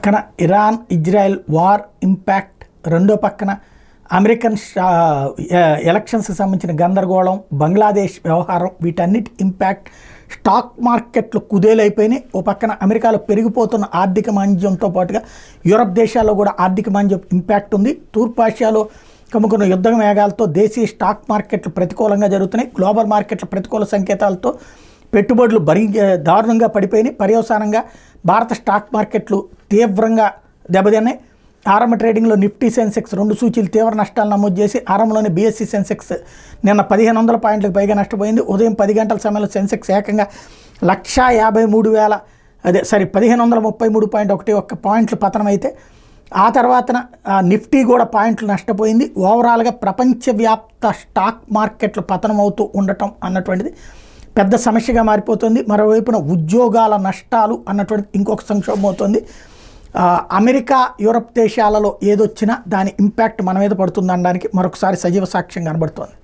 పక్కన Iran Israel war impact, రెండో పక్కన అమెరికన్ ఎలక్షన్స్కి సంబంధించిన గందరగోళం, బంగ్లాదేశ్ వ్యవహారం, వీటన్నిటి ఇంపాక్ట్, స్టాక్ మార్కెట్లు కుదేలైపోయినాయి. ఓ పక్కన అమెరికాలో పెరిగిపోతున్న ఆర్థిక మాంద్యంతో పాటుగా యూరప్ దేశాల్లో కూడా ఆర్థిక మాంద్యం ఇంపాక్ట్ ఉంది. తూర్పాసియాలో కమ్ముకున్న యుద్ధ మేఘాలతో దేశీయ స్టాక్ మార్కెట్లు ప్రతికూలంగా జరుగుతున్నాయి. గ్లోబల్ మార్కెట్ల ప్రతికూల సంకేతాలతో పెట్టుబడులు దారుణంగా పడిపోయినాయి. పర్యవసానంగా భారత స్టాక్ మార్కెట్లు తీవ్రంగా దెబ్బతిన్నాయి. ఆరంభ ట్రేడింగ్లో నిఫ్టీ సెన్సెక్స్ 2 సూచీలు తీవ్ర నష్టాలు నమోదు చేసి ఆరంభంలోనే బీఎస్సీ సెన్సెక్స్ నిన్న 1500 పాయింట్లకు పైగా నష్టపోయింది. ఉదయం 10 గంటల సమయంలో సెన్సెక్స్ ఏకంగా 1533.11 పాయింట్లు పతనమైతే ఆ తర్వాత నిఫ్టీ కూడా పాయింట్లు నష్టపోయింది. ఓవరాల్గా ప్రపంచవ్యాప్త స్టాక్ మార్కెట్లు పతనం అవుతూ ఉండటం అన్నటువంటిది పెద్ద సమస్యగా మారిపోతుంది. మరోవైపున ఉద్యోగాల నష్టాలు అన్నటువంటిది ఇంకొక సంక్షోభం అవుతుంది. అమెరికా యూరప్ దేశాలలో ఏదొచ్చినా దాని ఇంపాక్ట్ మన మీద పడుతుంది అనడానికి మరొకసారి సజీవ సాక్ష్యం కనబడుతోంది.